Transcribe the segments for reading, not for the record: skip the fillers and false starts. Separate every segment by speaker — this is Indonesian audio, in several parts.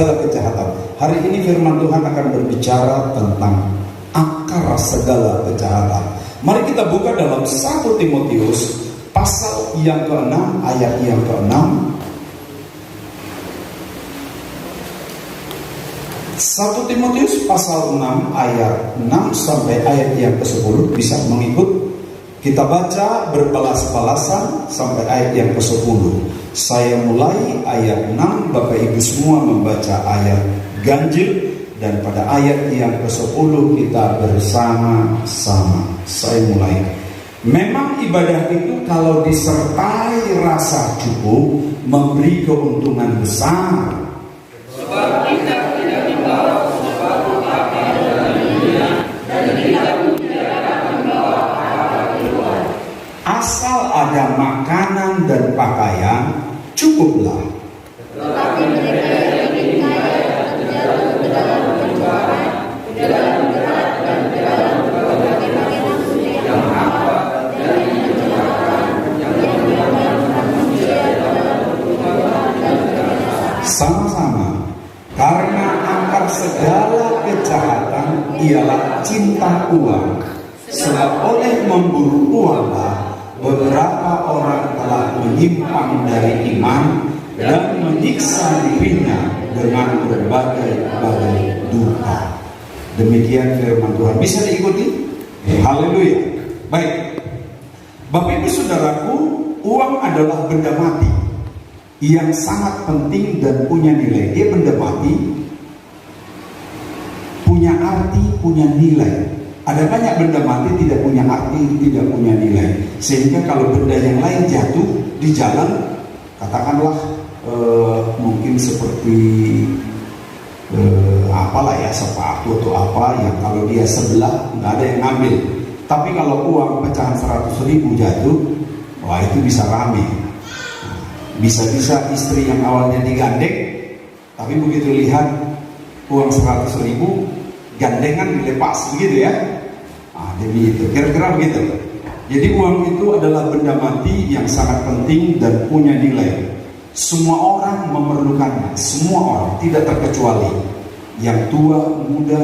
Speaker 1: segala kejahatan. Hari ini firman Tuhan akan berbicara tentang akar segala kejahatan. Mari kita buka dalam 1 Timotius pasal yang ke-6 ayat yang ke-6. 1 Timotius pasal 6 ayat 6 sampai ayat yang ke-10. Bisa mengikut. Kita baca berbalas-balasan sampai ayat yang ke-10. Saya mulai ayat 6, Bapak Ibu semua membaca ayat ganjil. Dan pada ayat yang ke-10 kita bersama-sama. Saya mulai. Memang ibadah itu kalau disertai rasa cukup memberi keuntungan besar. Sebab kita tidak dibawa sesuatu apa dari dunia dan tidak membawa apa keluar. Asal ada makanan dan pakaian, cukuplah. Tetapi mereka yang ingin kaya terjatuh ke dalam penjualan, ke dalam berat dan ke dalam berbagai nafsu yang apa dari kecelakaan yang menyebabkan manusia dalam perbuatan dan kejahatan. Sama-sama. Karena akar segala kejahatan ialah cinta uang. Sebab oleh memburu uanglah beberapa orang telah menyimpang dari iman dan menyiksa dirinya dengan berbagai duka. Demikian firman Tuhan. Bisa diikuti? Haleluya. Baik. Bapak Ibu Saudaraku, uang adalah benda mati yang sangat penting dan punya nilai. Dia benda mati, punya arti, punya nilai. Ada banyak benda mati tidak punya arti, tidak punya nilai. Sehingga kalau benda yang lain jatuh di jalan, katakanlah mungkin seperti apalah ya, sepatu atau apa yang kalau dia sebelah nggak ada yang ngambil. Tapi kalau uang pecahan 100.000 jatuh, wah itu bisa rame. Bisa-bisa istri yang awalnya digandeng, tapi begitu lihat uang 100.000 gandengan dilepas, begitu ya. Jadi itu kira-kira begitu. Jadi uang itu adalah benda mati yang sangat penting dan punya nilai. Semua orang memerlukannya, semua orang, tidak terkecuali yang tua, muda,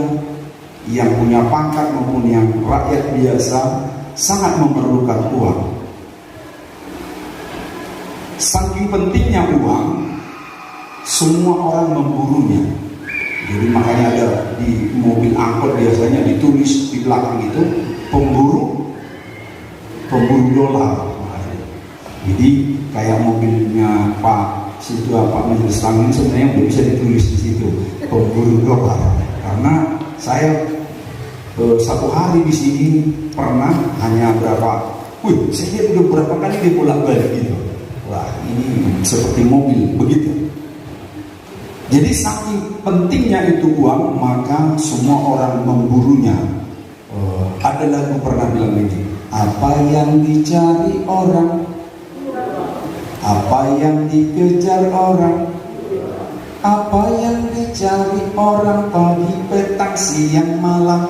Speaker 1: yang punya pangkat maupun yang rakyat biasa, sangat memerlukan uang. Saking pentingnya uang, semua orang memburunya. Jadi makanya ada di mobil angkot biasanya ditulis di belakang itu pemburu dolar. Jadi kayak mobilnya Pak situ Pak Majelis Langit sebenarnya udah bisa ditulis di situ pemburu dolar. Karena saya satu hari di sini pernah hanya berapa, saya lihat udah berapa kali dia bolak-balik gitu. Wah ini seperti mobil begitu. Jadi saking pentingnya itu uang, maka semua orang memburunya. Ada lagu pernah bilang begini, apa yang dicari orang, apa yang dikejar orang, apa yang dicari orang pagi, petang, siang, malam.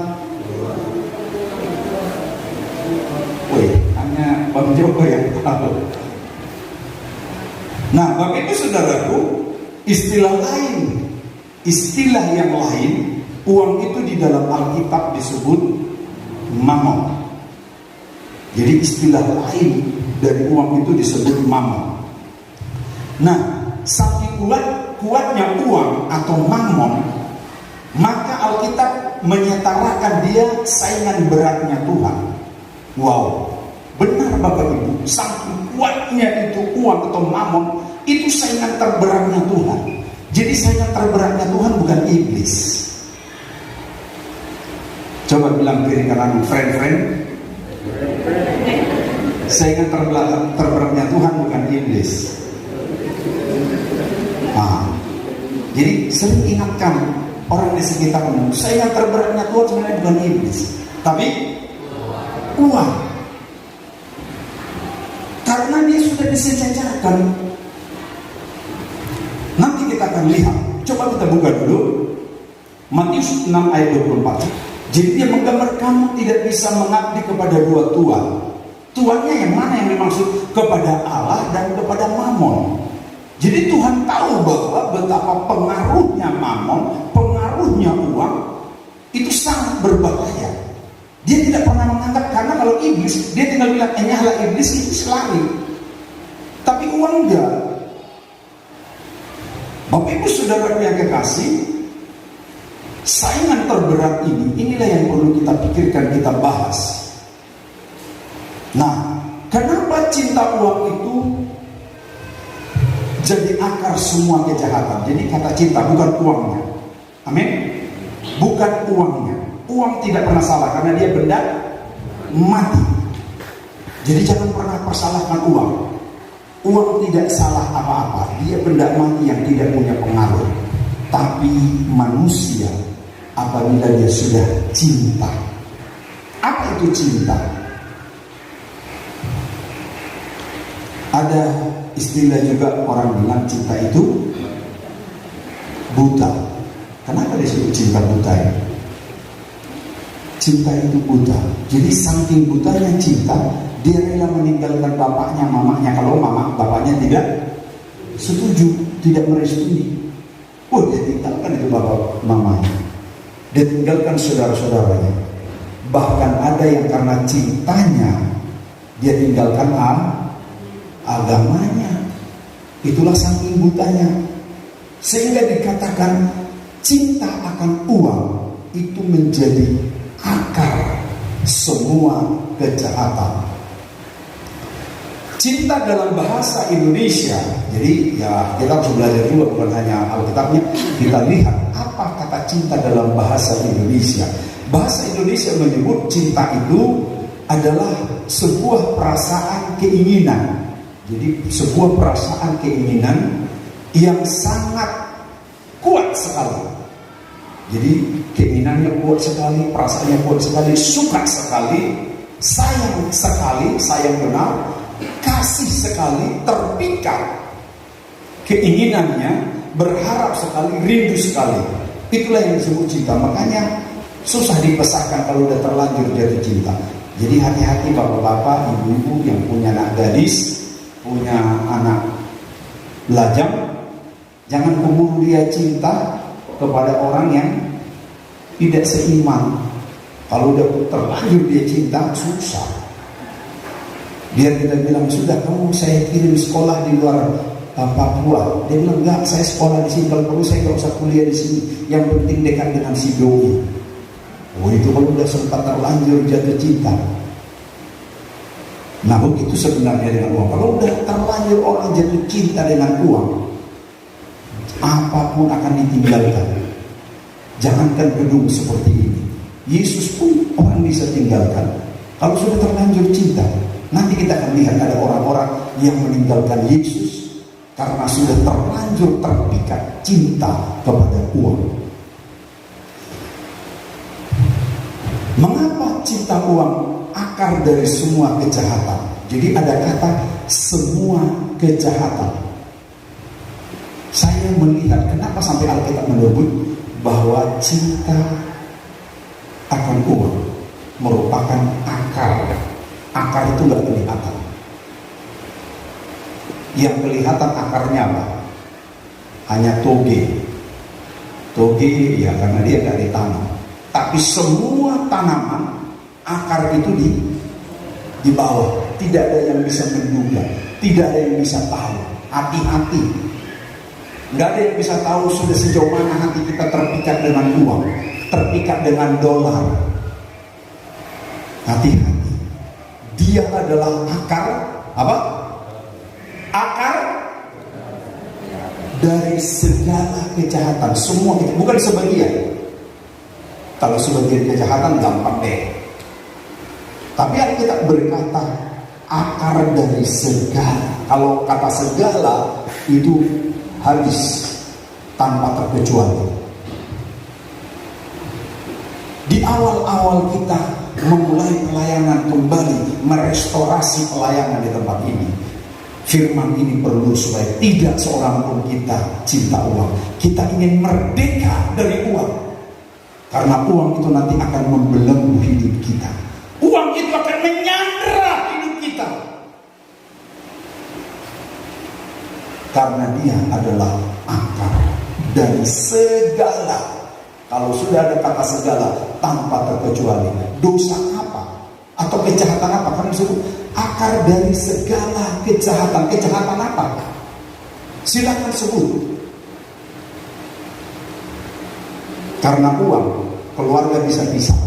Speaker 1: Hanya Bang Joko yang tahu. Nah, Bapak Ibu Saudaraku, istilah yang lain, uang itu di dalam Alkitab disebut mamon. Jadi istilah lain dari uang itu disebut mamon. Nah, saking kuatnya uang atau mamon, maka Alkitab menyetarakan dia saingan beratnya Tuhan. Wow, benar Bapak Ibu, saking kuatnya itu uang atau mamon, itu saingan terberatnya Tuhan. Jadi saingan terberatnya Tuhan bukan iblis. Coba bilang kiri kanan, friend. Saingan terberatnya Tuhan bukan iblis. Jadi sering ingatkan orang di sekitarmu, saingan terberatnya Tuhan sebenarnya bukan iblis, tapi uang. Karena dia sudah disejajarkan. Nanti kita akan lihat. Coba kita buka dulu Matius 6 ayat 24. Jadi dia menggambar kamu tidak bisa mengabdi kepada dua tuan. Tuannya yang mana yang dimaksud? Kepada Allah dan kepada Mamon. Jadi Tuhan tahu bahwa betapa pengaruhnya mamon, pengaruhnya uang itu sangat berbahaya. Dia tidak pernah menganggap, karena kalau iblis, dia tinggal bilang, nyala iblis itu selari. Tapi uang enggak. Bapak Ibu Saudara yang kekasih, saingan terberat ini, inilah yang perlu kita pikirkan, kita bahas. Nah, kenapa cinta uang itu jadi akar semua kejahatan? Jadi kata cinta bukan uangnya. Amin. Bukan uangnya. Uang tidak pernah salah karena dia benda mati. Jadi jangan pernah persalahkan uang. Uang tidak salah apa-apa. Dia benda mati yang tidak punya pengaruh. Tapi manusia apabila dia sudah cinta. Apa itu cinta? Ada istilah juga orang bilang cinta itu buta. Kenapa disebut cinta buta ya? Cinta itu buta. Jadi saking butanya cinta, dia rela meninggalkan bapaknya, mamanya. Kalau bapaknya tidak setuju, tidak merestui, dia tinggalkan itu bapak mamanya. Dia tinggalkan saudara-saudaranya. Bahkan ada yang karena cintanya dia tinggalkan agamanya. Itulah saking butanya. Sehingga dikatakan cinta akan uang itu menjadi akar semua kejahatan. Cinta dalam bahasa Indonesia, jadi ya kita harus belajar juga, bukan hanya Alkitabnya. Kita lihat apa kata cinta dalam bahasa Indonesia. Bahasa Indonesia menyebut cinta itu adalah sebuah perasaan keinginan. Jadi sebuah perasaan keinginan yang sangat kuat sekali. Jadi keinginannya kuat sekali, perasaannya kuat sekali, suka sekali, sayang benar, kasih sekali, terpikat. Keinginannya, berharap sekali, rindu sekali. Itulah yang disebut cinta. Makanya susah dipesahkan kalau udah terlanjur jatuh cinta. Jadi hati-hati bapak-bapak, ibu-ibu yang punya anak gadis, punya anak lajang, jangan keburu dia cinta kepada orang yang tidak seiman. Kalau udah terlanjur dia cinta, susah. Biar kita bilang, sudah kamu saya kirim sekolah di luar Papua. Dia bilang, enggak, saya sekolah di sini. Kalau perlu saya nggak usah kuliah di sini. Yang penting dekat dengan si doi. Itu kalau udah sempat terlanjur jatuh cinta. Nah begitu sebenarnya dengan uang. Kalau udah terlanjur orang jatuh cinta dengan uang, apapun akan ditinggalkan. Jangankan gedung seperti ini, Yesus pun orang bisa tinggalkan. Kalau sudah terlanjur cinta, nanti kita akan lihat ada orang-orang yang meninggalkan Yesus karena sudah terlanjur terpikat cinta kepada uang. Mengapa cinta uang akar dari semua kejahatan? Jadi ada kata semua kejahatan. Saya melihat kenapa sampai Alkitab menyebut bahwa cinta akan uang merupakan akar. Akar itu nggak kelihatan. Yang kelihatan akarnya apa? Hanya toge. Toge ya karena dia nggak ditanam. Tapi semua tanaman akar itu di bawah. Tidak ada yang bisa menduga, tidak ada yang bisa tahu. Hati-hati. Nggak ada yang bisa tahu sudah sejauh mana hati kita terpikat dengan uang, terpikat dengan dolar. Hati-hati. Dia adalah akar apa? Akar dari segala kejahatan. Semua, bukan sebagian. Kalau sebagian kejahatan gampang deh. Tapi Alkitab berkata akar dari segala. Kalau kata segala itu habis tanpa terkecuali. Di awal-awal kita memulai pelayanan kembali, merestorasi pelayanan di tempat ini, firman ini perlu supaya tidak seorang pun kita cinta uang. Kita ingin merdeka dari uang, karena uang itu nanti akan membelenggu hidup kita. Uang itu akan menyandra hidup kita. Karena dia adalah akar dari segala. Kalau sudah ada kata segala, tanpa terkecuali, dosa apa atau kejahatan apa? Karena disebut akar dari segala kejahatan. Kejahatan apa? Silakan sebut. Karena uang, keluarga bisa pisah.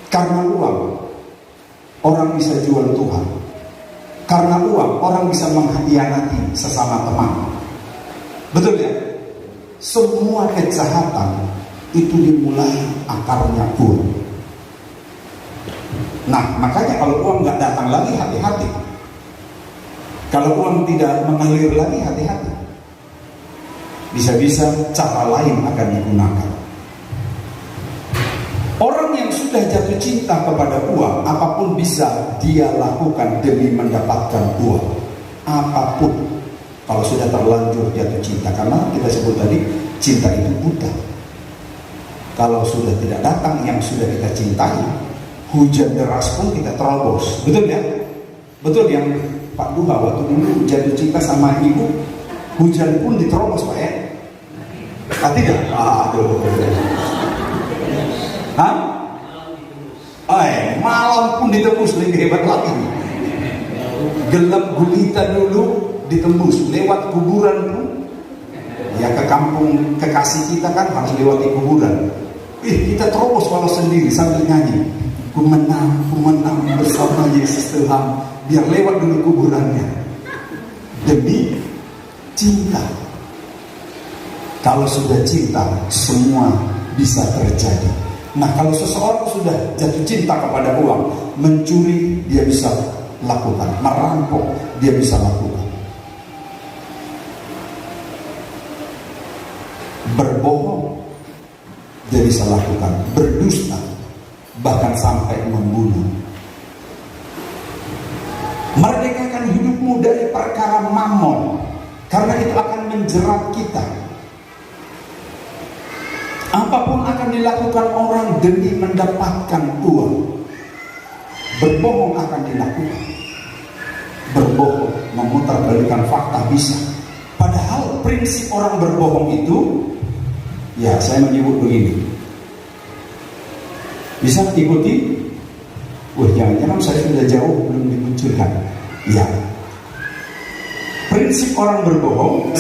Speaker 1: Karena uang, orang bisa jual Tuhan. Karena uang, orang bisa mengkhianati sesama teman. Betul ya? Semua kejahatan itu dimulai akarnya uang. Nah, makanya kalau uang nggak datang lagi, hati-hati. Kalau uang tidak mengalir lagi, hati-hati. Bisa-bisa cara lain akan digunakan. Orang yang sudah jatuh cinta kepada uang, apapun bisa dia lakukan demi mendapatkan uang. Apapun. Kalau sudah terlanjur jatuh cinta, karena kita sebut tadi cinta itu buta. Kalau sudah tidak datang yang sudah kita cintai, hujan deras pun kita terobos. Betul ya? Betul yang Pak Duha waktu dulu jatuh cinta sama ibu, hujan pun diterobos Pak ya? Tidak? Aduh. Hah? Malam pun ditembus, lebih hebat lagi. Gelap gulita dulu ditembus, lewat kuburan pun. Ya ke kampung kekasih kita kan harus lewati kuburan. Kita terobos walau sendiri sambil nyanyi. Ku menang bersama Yesus Tuhan. Biar lewat dulu kuburannya. Demi cinta. Kalau sudah cinta, semua bisa terjadi. Nah, kalau seseorang sudah jatuh cinta kepada uang, mencuri dia bisa lakukan, merampok dia bisa lakukan, berbohong dia bisa lakukan, berdusta, bahkan sampai membunuh. Merdekakan hidupmu dari perkara mammon, karena itu akan menjerat kita. Apapun akan dilakukan orang demi mendapatkan uang. Berbohong akan dilakukan. Berbohong, memutarbalikan fakta bisa. Padahal prinsip orang berbohong itu, ya saya menyebut begini. Bisa ikuti? Jangan-jangan saya sudah jauh belum dimunculkan. Ya. Prinsip orang berbohong.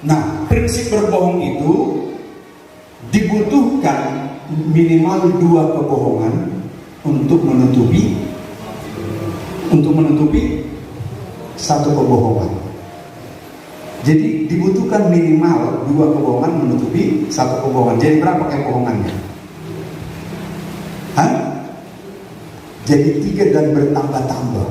Speaker 1: Nah, prinsip berbohong itu dibutuhkan minimal 2 kebohongan untuk menutupi 1 kebohongan. Jadi dibutuhkan minimal 2 kebohongan menutupi 1 kebohongan. Jadi berapa kebohongannya? Jadi 3 dan bertambah-tambah.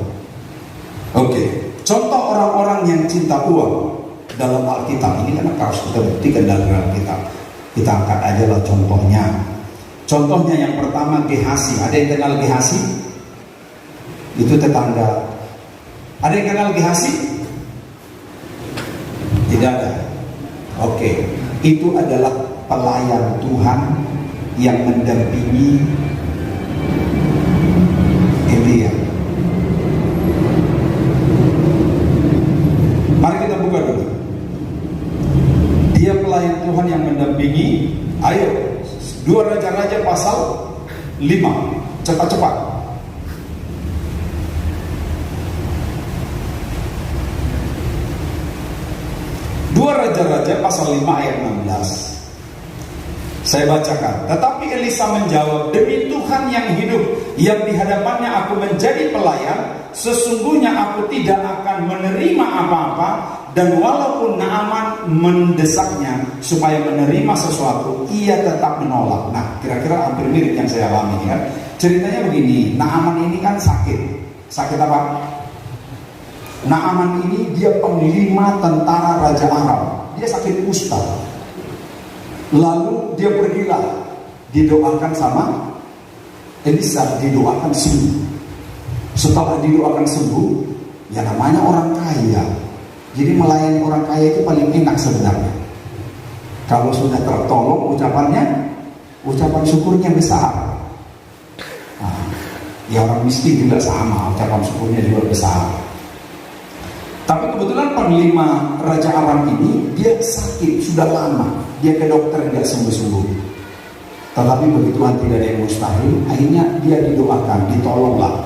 Speaker 1: Oke. Contoh orang-orang yang cinta uang dalam Alkitab ini kan harus kita buktikan dalam Alkitab. Kita angkat aja lah contohnya. Contohnya yang pertama Gehasi. Ada yang kenal Gehasi? Itu tetangga. Ada yang kenal Gehasi? Tidak ada. Oke. Itu adalah pelayan Tuhan yang mendampingi Elia. Mari kita buka dulu. Dia pelayan Tuhan yang mendampingi. Ayo, 2 Raja-Raja pasal 5. Cepat-cepat. 2 Raja-Raja pasal 5 ayat 16. Saya bacakan. Tetapi Elisa menjawab, demi Tuhan yang hidup, yang di hadapannya aku menjadi pelayan, sesungguhnya aku tidak akan menerima apa-apa. Dan walaupun Naaman mendesaknya supaya menerima sesuatu, ia tetap menolak. Nah, kira-kira hampir mirip yang saya alami kan. Ceritanya begini, Naaman ini kan sakit. Sakit apa? Naaman ini dia panglima tentara Raja Aram. Dia sakit kusta. Lalu dia pergilah, didoakan sama Elisa, didoakan sembuh. Setelah didoakan sembuh, ya namanya orang kaya. Jadi melayani orang kaya itu paling enak sebenarnya. Kalau sudah tertolong ucapan syukurnya besar. Nah, ya orang miskin juga sama, ucapan syukurnya juga besar. Tapi kebetulan panglima Raja Aram ini dia sakit sudah lama, dia ke dokter nggak sembuh-sembuh. Tetapi begitu tidak ada yang mustahil, akhirnya dia didoakan, ditolonglah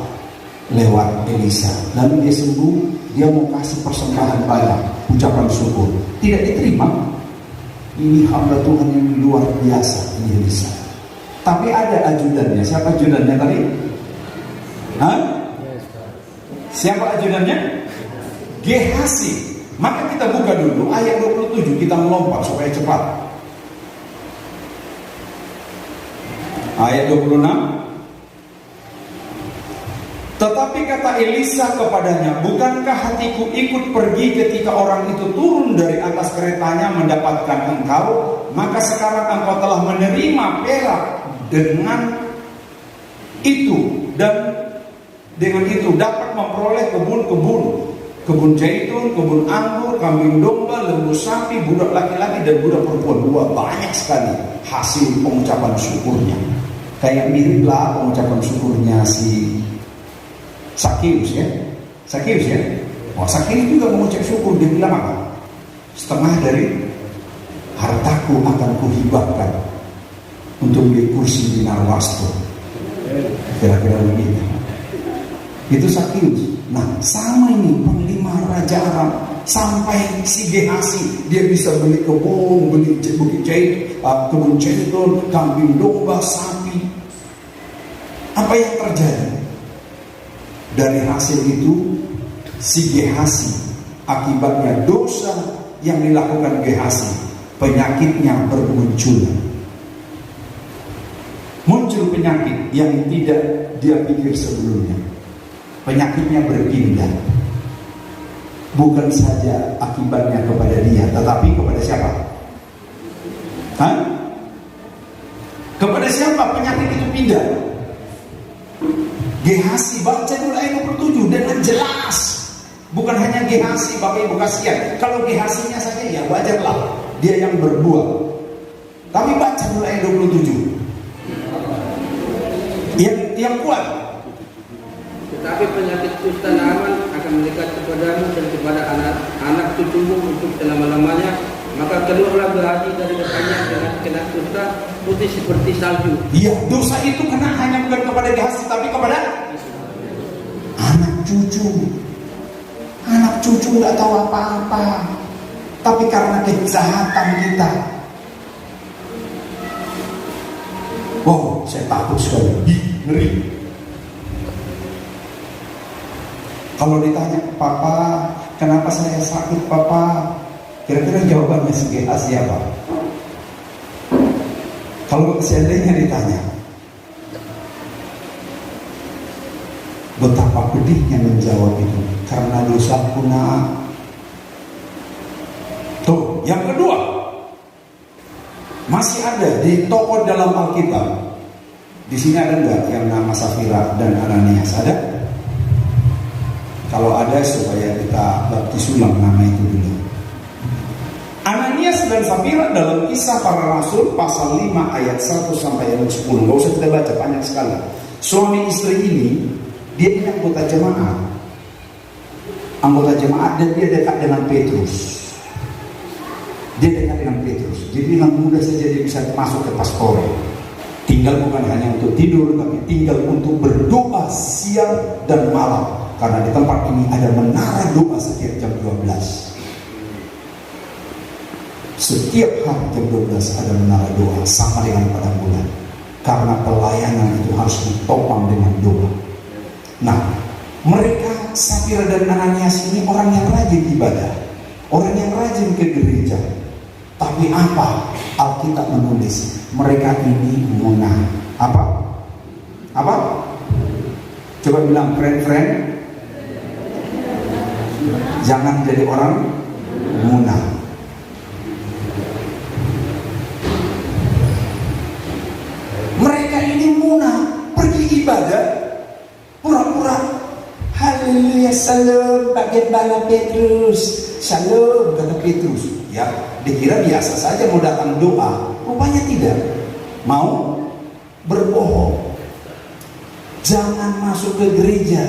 Speaker 1: lewat Elisa. Lalu dia sembuh, dia mau kasih persembahan banyak, ucapan syukur, tidak diterima. Ini hamba Tuhan yang luar biasa, ini Elisa. Tapi ada ajudannya. Siapa ajudannya tadi? Hah? Siapa ajudannya? Gehasi. Maka kita buka dulu ayat 27, kita melompat supaya cepat. Ayat 26. Tetapi kata Elisa kepadanya, bukankah hatiku ikut pergi ketika orang itu turun dari atas keretanya mendapatkan engkau? Maka sekarang engkau telah menerima perak dengan itu, dan dengan itu dapat memperoleh kebun zaitun, kebun anggur, kambing domba, lembu sapi, budak laki-laki dan budak perempuan. Dua, banyak sekali hasil pengucapan syukurnya. Kayak miriplah pengucapan syukurnya si Sakius ya. Sakius ya. Oh, Sakius juga mengucap syukur. Dia bilang apa? Setengah dari hartaku akan kuhibahkan untuk beli kursi di Narwasto. Kira-kira begitu. Itu Sakius. Nah, sama ini panglima Raja Aram. Sampai si Gehasi, dia bisa beli kebun, beli bukit jahit, kebun zaitun, kambing domba, sapi. Apa yang terjadi? Dari hasil itu, si Gehasi, akibatnya dosa yang dilakukan Gehasi, penyakitnya bermunculan. Muncul penyakit yang tidak dia pikir sebelumnya. Penyakitnya berpindah. Bukan saja akibatnya kepada dia, tetapi kepada siapa? Hah? Kepada siapa penyakit itu pindah? Gehasi, baca dulu ayat 27 dengan jelas. Bukan hanya Gehasi, Bapak Ibu kasihan. Kalau Gehasinya saja ya wajarlah, dia yang berbuat. Tapi baca dulu ayat 27. Yang kuat.
Speaker 2: Tetapi penyakit kusta Naaman akan mendekat kepadamu dan kepada anak cucumu untuk selama-lamanya. Maka keluarlah Gehazi dari depannya dengan kena kusta putih seperti salju.
Speaker 1: Iya, dosa itu kena hanya bukan kepada Gehazi, tapi kepada anak cucu. Anak cucu nggak tahu apa-apa, tapi karena kejahatan kita. Wow, saya takut sekali. Ngeri. Kalau ditanya, Papa, kenapa saya sakit, Papa? Kira-kira jawabannya si Gehasi apa? Kalau seandainya ditanya, betapa pedihnya menjawab itu, karena dosaku nak. Tuh, yang kedua, masih ada di tokoh dalam Alkitab. Di sini ada enggak yang nama Safira dan Ananias? Ada? Kalau ada, supaya kita baptis ulang nama itu dulu. Ananias dan Safira dalam Kisah Para Rasul pasal 5 ayat 1 sampai ayat 10. Gak usah kita baca, banyak sekali. Suami istri ini, dia ini anggota jemaat. Anggota jemaat, dan dia dekat dengan Petrus. Dia dekat dengan Petrus. Jadi dengan mudah saja dia bisa masuk ke pastoral. Tinggal bukan hanya untuk tidur, tapi tinggal untuk berdoa siang dan malam. Karena di tempat ini ada menara doa setiap jam 12. Setiap hari jam 12 ada menara doa, sama dengan pada bulan. Karena pelayanan itu harus ditopang dengan doa. Nah, mereka Safira dan Ananias ini orang yang rajin ibadah, orang yang rajin ke gereja. Tapi apa? Alkitab menulis mereka ini munah. Apa? Coba bilang, friend. Jangan jadi orang munah. Mereka ini munah, pergi ibadah, pura-pura haleluya, salam, Pak Gembala Petrus, salam, kata Petrus. Ya, dikira biasa saja mau datang doa, rupanya tidak. Mau berbohong. Jangan masuk ke gereja,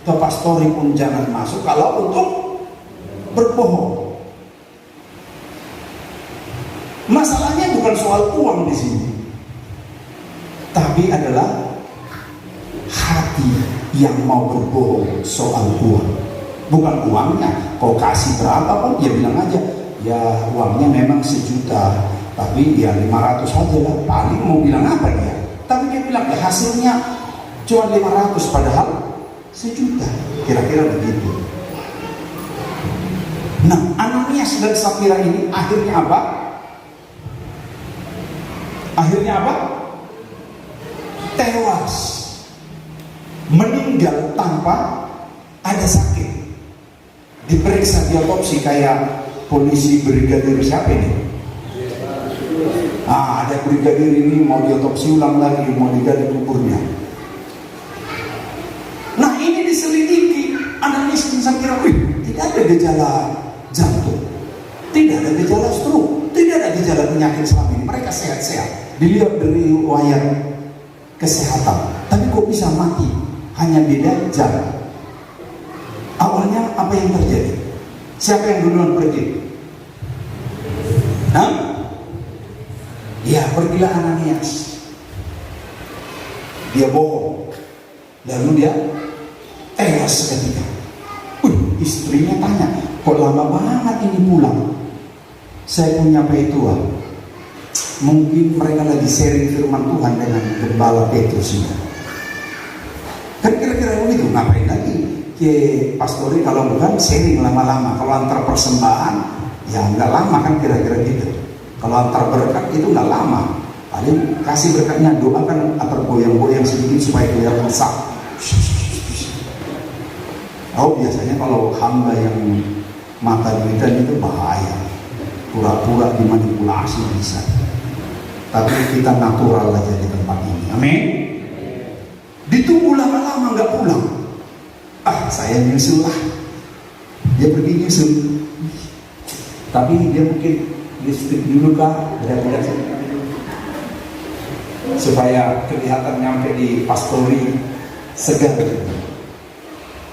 Speaker 1: ke pastori pun jangan masuk kalau untuk berbohong. Masalahnya bukan soal uang di sini, tapi adalah hati yang mau berbohong soal uang. Bukan uangnya, kau kasih berapa pun dia bilang aja, ya uangnya memang 1 juta, tapi ya 500 aja lah. Paling mau bilang apa dia? Tapi dia bilang ya hasilnya cuma 500 padahal 1 juta. Kira-kira begitu. Nah, Ananias dan Safira ini akhirnya apa? Akhirnya apa? Tewas, meninggal tanpa ada sakit. Diperiksa diotopsi kayak polisi brigadir siapa ini? Ada brigadir ini mau diotopsi ulang lagi, mau digali kuburnya. Nah, ini diselidiki. Ananias dan Safira, tidak ada gejala jantung, tidak ada gejala stroke, tidak ada gejala penyakit selama ini. Mereka sehat-sehat. Dilihat dari riwayat kesehatan, tapi kok bisa mati? Hanya beda jam. Awalnya apa yang terjadi? Siapa yang duluan pergi? Ya, pergilah Ananias. Dia bohong, lalu dia tewas seketika. Istrinya tanya, kok lama banget ini pulang? Saya punya petua. Mungkin mereka lagi sharing firman Tuhan dengan gembala Petrus ini. Kan kira-kira begitu, ngapain lagi ke pastori kalau bukan sharing lama-lama. Kalau antar persembahan ya nggak lama kan, kira-kira gitu. Kalau antar berkat itu nggak lama, paling kasih berkatnya doakan atau goyang-goyang sedikit supaya kelihatan sah. Oh, biasanya kalau hamba yang mata duitan itu bahaya, pura-pura dimanipulasi bisa. Tapi kita natural aja di tempat ini. Amin. Ditunggu lama-lama nggak pulang. Saya nyusul lah. Dia pergi nyusul. Tapi dia mungkin listrik dulu kah, benar-benar supaya kelihatan nyampe di pastori segar.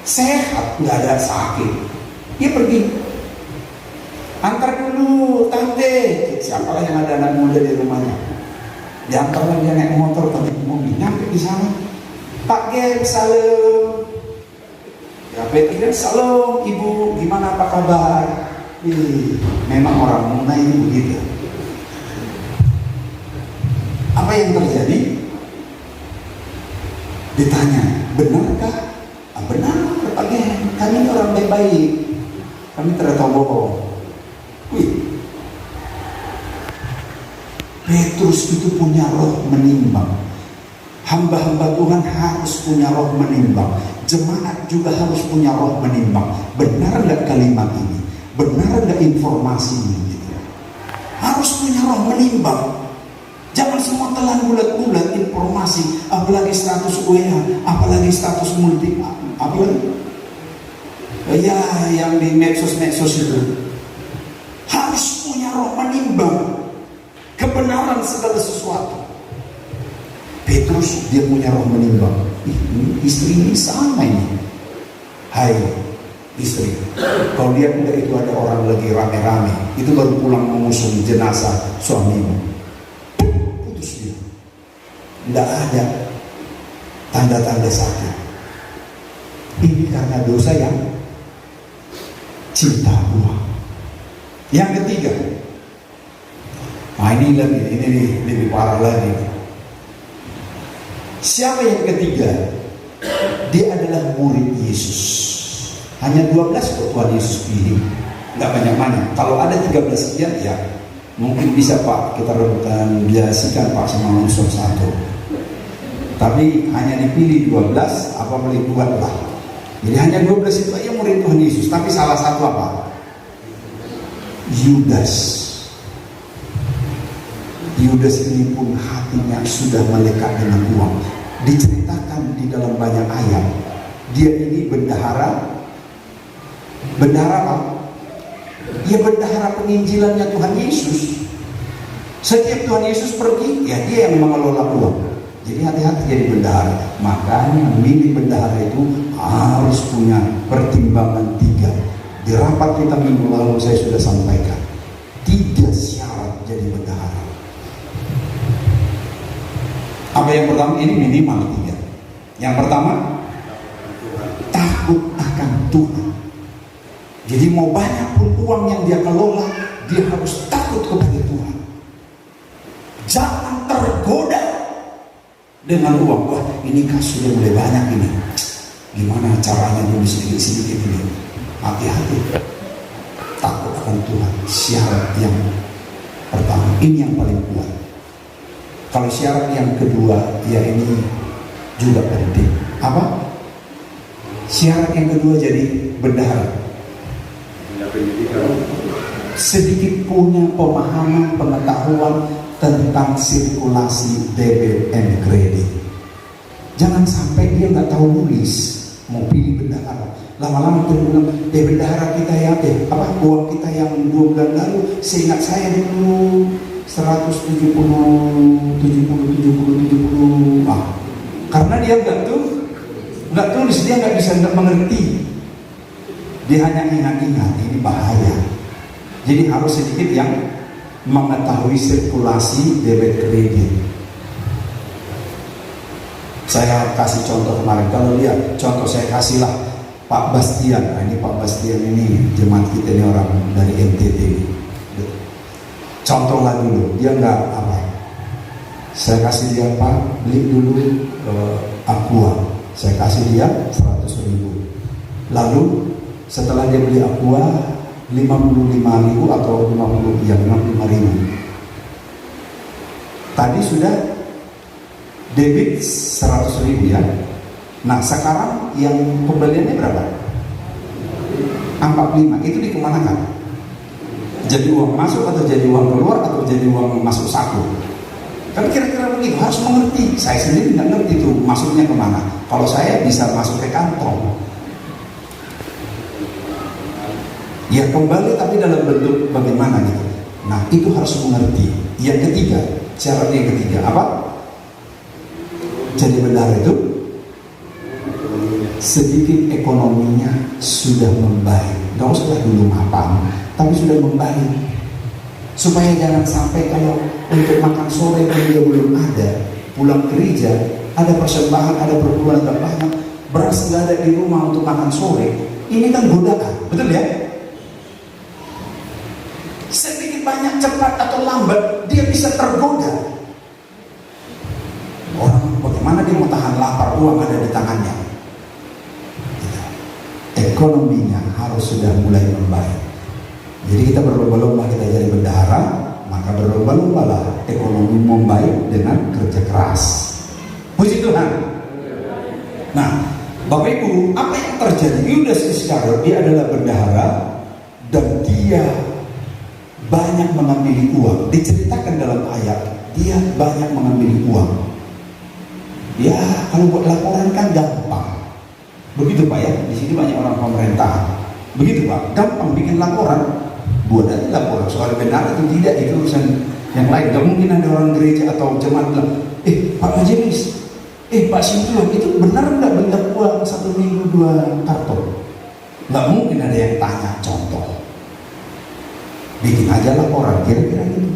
Speaker 1: Sehat, nggak ada sakit. Dia pergi. Antar dulu tante, siapalah yang ada anak muda di rumahnya. Diantarlah dia naik motor ke mobil, nyampe di sana. Pak Gem, salam. Ya Peter, salam ibu, gimana apa kabar? Memang orang Muna ini begitu. Apa yang terjadi? Ditanya, benarkah? Benar, Pak Gem, kami orang baik-baik. Kami ternyata bohong. Petrus itu punya roh menimbang. Hamba-hamba Tuhan harus punya roh menimbang. Jemaat juga harus punya roh menimbang. Benar nggak kalimat ini? Benar nggak informasi ini? Gitu. Harus punya roh menimbang. Jangan semua telan bulat-bulat informasi, apalagi status WA, apalagi status multi, apalagi ya yang di medsos-medsos itu. Harus punya roh menimbang kebenaran segala sesuatu. Petrus dia punya roh menimbang. Istri ini sama ini. Hai istri, kalau lihat enggak itu ada orang lagi rame-rame, itu baru pulang mengusung jenazah suamimu. Putus dia. Enggak ada tanda-tanda sakit. Ini karena dosa yang cinta uang. Yang ketiga, ini lebih parah lagi. Siapa yang ketiga? Dia adalah murid Yesus. Hanya 12 kok Tuhan Yesus pilih, nggak banyak-banyak. Kalau ada 13 sekian ya mungkin bisa Pak kita rebutan biasikan Pak sama unsur satu. Tapi hanya dipilih 12, apa boleh buat lah. Jadi hanya 12 itu aja murid Tuhan Yesus. Tapi salah satu apa? Yudas. Yudas ini pun hatinya sudah melekat dengan uang. Diceritakan di dalam banyak ayat. Dia ini bendahara apa? Dia bendahara penginjilannya Tuhan Yesus. Setiap Tuhan Yesus pergi, ya dia yang mengelola uang. Jadi hati-hati jadi bendahara. Makanya milih bendahara itu harus punya pertimbangan 3. Di rapat kita minggu lalu saya sudah sampaikan 3 syarat jadi bendahara. Apa yang pertama? Ini minimal 3. Yang pertama, takut akan Tuhan. Jadi mau banyak pun uang yang dia kelola, dia harus takut kepada Tuhan. Jangan tergoda dengan uang. Wah, ini kan sudah mulai banyak ini. Gimana caranya dulu sedikit-sedikit ini? Hati-hati. Takut akan Tuhan. Syarat yang pertama. Ini yang paling kuat. Kalau syarat yang kedua, ya ini juga penting. Apa? Syarat yang kedua jadi bendahara. Sedikit punya pemahaman, pengetahuan tentang sirkulasi debit and credit. Jangan sampai dia nggak tahu nulis mau pilih bendahara. Lama-lama dia bilang, bendahara kita ya, uang kita yang 2 bulan lalu, seingat saya dulu 170. Karena dia nggak tulis, dia nggak bisa mengerti. Dia hanya ingat-ingat, ini bahaya. Jadi harus sedikit yang mengetahui sirkulasi debit kredit. Saya kasih contoh kemarin, kalau lihat contoh saya kasihlah Pak Bastian. Nah, ini Pak Bastian ini jemaat kita ini orang dari NTT. Contohlah dulu, dia nggak apa. Saya kasih dia Pak, beli dulu Aqua. Saya kasih dia 100.000. Lalu setelah dia beli Aqua 55.000 atau 55.000. Tadi sudah debit 100.000 ya. Nah sekarang yang pembeliannya berapa? 45. Itu dikemanakan? Jadi uang masuk atau jadi uang keluar atau jadi uang masuk saku? Kan kira-kira begitu, harus mengerti. Saya sendiri nggak ngerti itu masuknya kemana. Kalau saya bisa masuk ke kantong, ya kembali tapi dalam bentuk bagaimana gitu. Nah itu harus mengerti. Yang ketiga, syarat yang ketiga apa? Jadi bendahara itu sedikit ekonominya sudah membaik. Gak usah dulu mapan, tapi sudah membaik. Supaya jangan sampai kalau untuk makan sore kalau dia belum ada, pulang gereja ada persembahan, ada perpuluhan banyak, beras nggak ada di rumah untuk makan sore. Ini kan godaan, betul ya? Sedikit banyak, cepat atau lambat dia bisa tergoda. Orang bagaimana dia mau tahan lapar, uang ada di tangannya. Ekonominya harus sudah mulai membaik. Jadi kita berlomba-lomba kita jadi bendahara, maka berlomba-lombalah ekonomi membaik dengan kerja keras. Puji Tuhan. Nah, Bapak Ibu, apa yang terjadi? Yudas Iskariot dia adalah bendahara dan dia banyak mengambil uang. Diceritakan dalam ayat, dia banyak mengambil uang. Ya, kalau buat laporan kan gampang. Begitu Pak ya, di sini banyak orang pemerintahan. Begitu Pak, gampang bikin laporan. Buat aja laporan soal benar atau tidak itu urusan yang lain. Gak mungkin ada orang gereja atau jemaat bilang, Pak Majelis, Pak Simpulan itu benar nggak bentuk uang 1 minggu 2 karton? Gak mungkin ada yang tanya contoh. Bikin aja laporan, kira-kira gitu.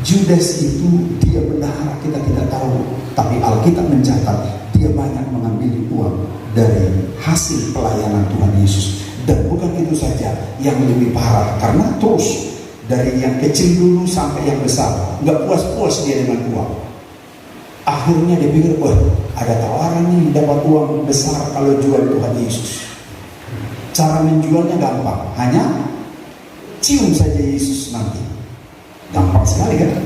Speaker 1: Judas itu dia bendahara kita tidak tahu, tapi Alkitab mencatat dia banyak mengambil uang dari hasil pelayanan Tuhan Yesus. Dan bukan itu saja, yang lebih parah, karena terus dari yang kecil dulu sampai yang besar, nggak puas-puas dia dengan uang. Akhirnya dia pikir, wah ada tawaran nih dapat uang besar kalau jual Tuhan Yesus. Cara menjualnya gampang, hanya cium saja Yesus nanti. Gampang sekali kan?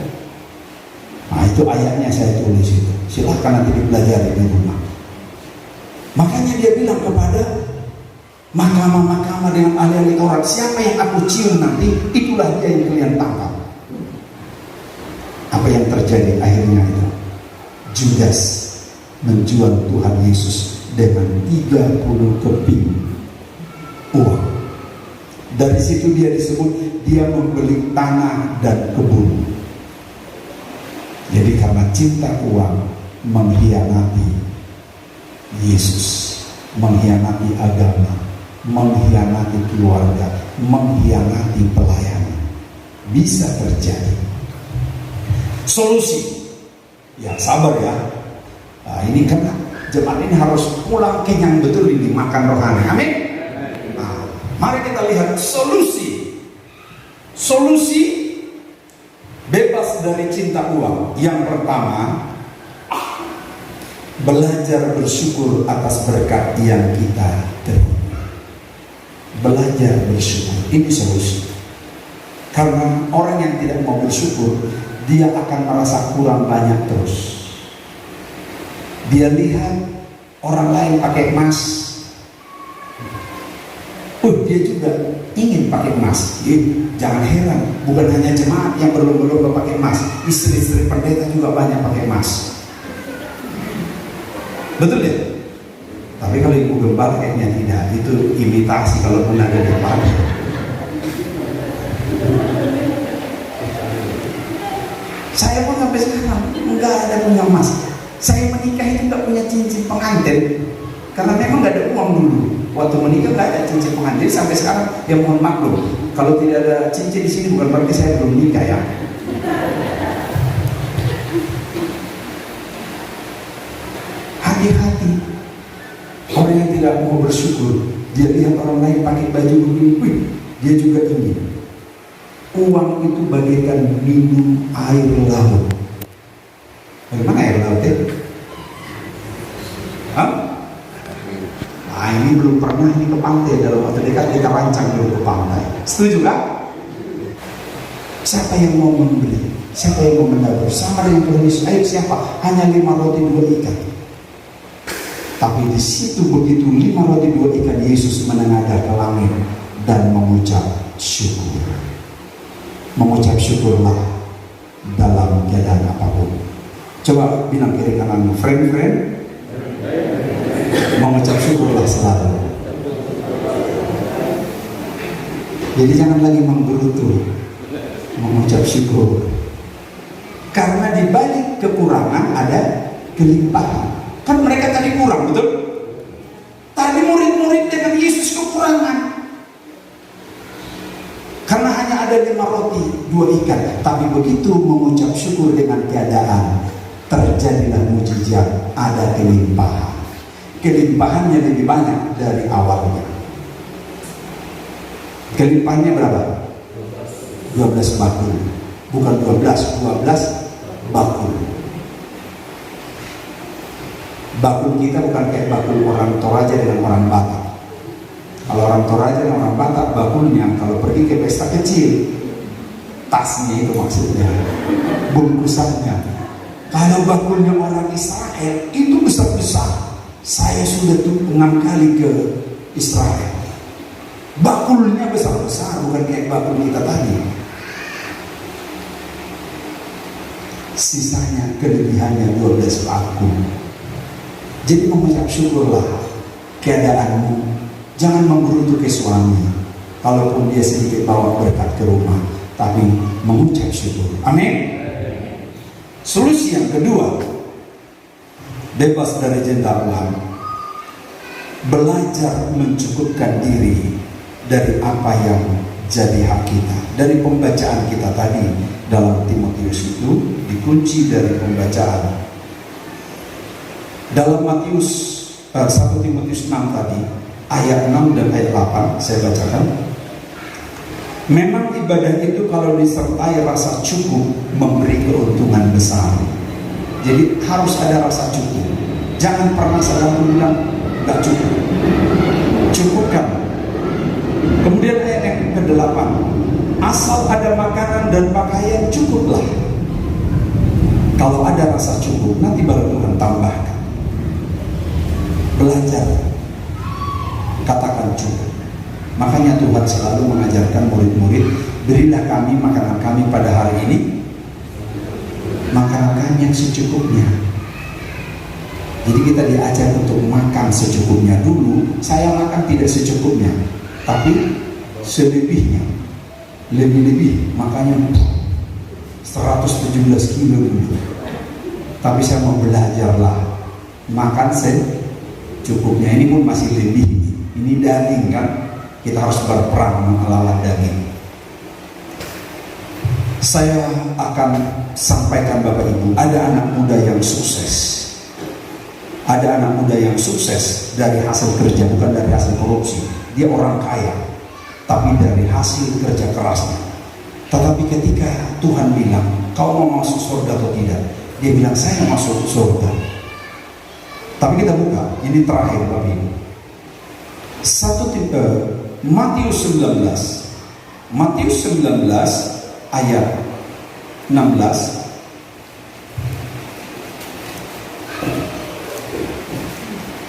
Speaker 1: Nah itu ayatnya saya tulis itu. Silahkan nanti dipelajari di rumah. Makanya dia bilang kepada mahkamah-mahkamah dengan ahli-ahli Taurat, siapa yang aku cium nanti, itulah dia yang kalian tangkap. Apa yang terjadi akhirnya itu? Judas menjual Tuhan Yesus dengan 30 keping uang. Dari situ dia disebut dia membeli tanah dan kebun. Jadi karena cinta uang mengkhianati Yesus, mengkhianati agama, mengkhianati keluarga, mengkhianati pelayan. Bisa terjadi. Solusi, ya sabar ya. Nah, ini kan jemaat ini harus pulang kenyang betul ini makan rohani. Amin. Nah, mari kita lihat solusi. Solusi bebas dari cinta uang. Yang pertama, belajar bersyukur atas berkat yang kita terima. Belajar bersyukur, ini solusi. Karena orang yang tidak mau bersyukur, dia akan merasa kurang banyak terus. Dia lihat orang lain pakai emas, dia juga ingin pakai emas. Jangan heran, bukan hanya jemaat yang berlomba-lomba pakai emas, istri-istri pendeta juga banyak pakai emas. Betul ya? Tapi kalau ibu gembala kayaknya tidak, itu imitasi kalau pun ada di depan. Saya pun sampai sekarang enggak ada punya emas. Saya menikah itu enggak punya cincin pengantin karena memang enggak ada uang dulu. Waktu menikah enggak ada cincin pengantin. Sampai sekarang ya mohon maklum, kalau tidak ada cincin di sini bukan berarti saya belum menikah ya. Hati-hati orang yang tidak mau bersyukur. Dia lihat orang lain pakai baju begini, dia juga ingin. Uang itu bagaikan minum air laut. Bagaimana air laut itu? Nah, ini belum pernah ini ke pantai. Dalam waktu dekat kita rancang dulu ke pantai. Setuju gak? Siapa yang mau membeli? Siapa yang mau menabur? Sama dengan Tuhan Yesus. Ayo siapa? Hanya 5 roti 2 ikan. Tapi di situ begitu 5 roti 2 ikan, Yesus menengadah ke langit dan mengucap syukur. Mengucap syukurlah dalam keadaan apapun. Coba bilang kiri kanan, friend, mengucap syukurlah selalu. Jadi jangan lagi menggerutu, mengucap syukur. Karena di balik kekurangan ada kelimpahan. Kan mereka tadi kurang, betul? Tadi murid-murid dengan Yesus kekurangan. Karena hanya ada 5 roti 2 ikan. Tapi begitu mengucap syukur dengan keadaan, terjadilah mujizat, ada kelimpahan. Kelimpahannya lebih banyak dari awalnya. Kelimpahannya berapa? 12 bakul. Bukan 12 bakul. Bakul kita bukan kayak bakul orang Toraja dengan orang Batak. Kalau orang Toraja dan orang Batak, bakulnya kalau pergi ke pesta kecil, tasnya itu maksudnya, bungkusannya. Kalau bakulnya orang Israel itu besar-besar. Saya sudah tuh 6 kali ke Israel. Bakulnya besar-besar, bukan kayak bakul kita tadi. Sisanya kelebihannya 12 bakul. Jadi mengucap syukurlah keadaanmu. Jangan menggerutu ke suami, kalaupun dia sedikit bawa berkat ke rumah, tapi mengucap syukur. Amin. Solusi yang kedua, bebas dari jendaruan, belajar mencukupkan diri dari apa yang jadi hak kita. Dari pembacaan kita tadi dalam Timotius itu dikunci dari pembacaan. Dalam Matius 1 Timotius 6 tadi, ayat 6 dan ayat 8 saya bacakan. Memang ibadah itu kalau disertai rasa cukup memberi keuntungan besar. Jadi harus ada rasa cukup. Jangan pernah salah bilang gak cukup. Cukupkan. Kemudian ayat yang ke-8, asal ada makanan dan pakaian cukuplah. Kalau ada rasa cukup, nanti baru Tuhan tambahkan. Belajar, katakan cukup. Makanya Tuhan selalu mengajarkan murid-murid, berilah kami makanan kami pada hari ini, makanan kami yang secukupnya. Jadi kita diajar untuk makan secukupnya dulu. Saya makan tidak secukupnya, tapi selebihnya, lebih-lebih. Makanya 117 kilo dulu. Tapi saya mau belajarlah makan secukupnya. Ini pun masih lebih. Ini daging kan, kita harus berperang melawan daging. Saya akan sampaikan Bapak Ibu, ada anak muda yang sukses. Ada anak muda yang sukses dari hasil kerja, bukan dari hasil korupsi. Dia orang kaya, tapi dari hasil kerja kerasnya. Tetapi ketika Tuhan bilang, kau mau masuk surga atau tidak? Dia bilang, saya mau masuk surga. Tapi kita buka, ini terakhir Bapak Ibu. Matius 19 ayat 16.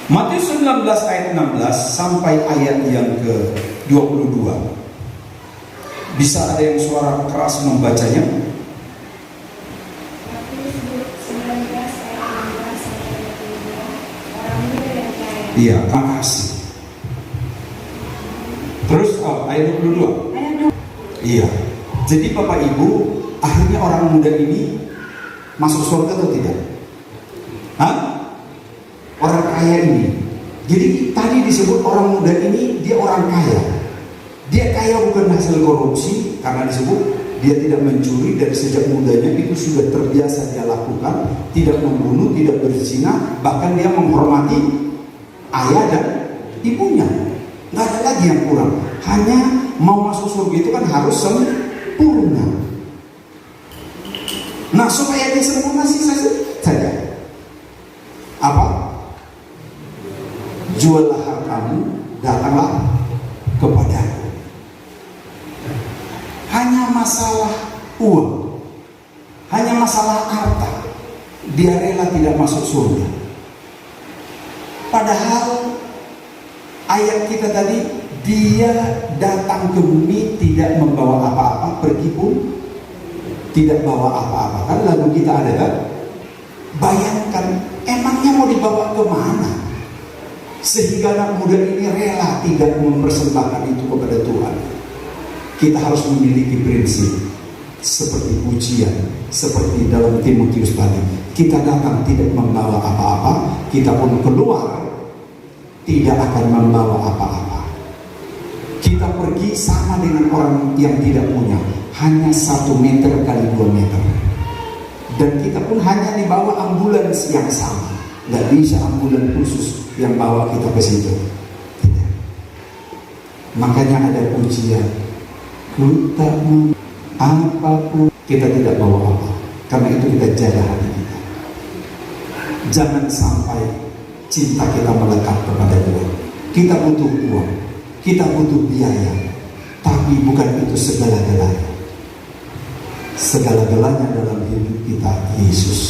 Speaker 1: Matius 19 ayat 16 sampai ayat yang ke-22. Bisa ada yang suara keras membacanya? Iya, terima kasih. Terus ayat 22. Iya. Jadi Bapak Ibu, akhirnya orang muda ini masuk surga atau tidak? Hah? Orang kaya ini. Jadi tadi disebut orang muda ini dia orang kaya. Dia kaya bukan hasil korupsi, karena disebut dia tidak mencuri dari sejak mudanya, itu sudah terbiasa dia lakukan, tidak membunuh, tidak berzina, bahkan dia menghormati ayah dan ibunya. Nggak ada lagi yang kurang. Hanya mau masuk surga itu kan harus sempurna. Nah, supaya dia sempurna sih saja. Apa? Juallah hartamu, datanglah kepadaku. Hanya masalah uang, hanya masalah harta, dia rela tidak masuk surga. Padahal ayat kita tadi, dia datang ke bumi tidak membawa apa-apa, pergi pun tidak bawa apa-apa. Kan lagu kita ada kan? Bayangkan, emangnya mau dibawa kemana? Sehingga anak muda ini rela tidak mempersembahkan itu kepada Tuhan. Kita harus memiliki prinsip seperti pujian, seperti dalam Timotius tadi. Kita datang tidak membawa apa-apa, kita pun keluar tidak akan membawa apa-apa. Kita pergi sama dengan orang yang tidak punya, hanya 1 meter kali 2 meter. Dan kita pun hanya dibawa ambulans yang sama. Nggak bisa ambulans khusus yang bawa kita ke situ. Tidak. Makanya ada pujian. Ku tak mau apapun, kita tidak bawa apa. Karena itu kita jaga hati kita. Jangan sampai cinta kita melekat kepada Tuhan. Kita butuh uang, kita butuh biaya, tapi bukan itu segala-galanya. Segala-galanya dalam hidup kita Yesus.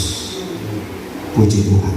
Speaker 1: Puji Tuhan.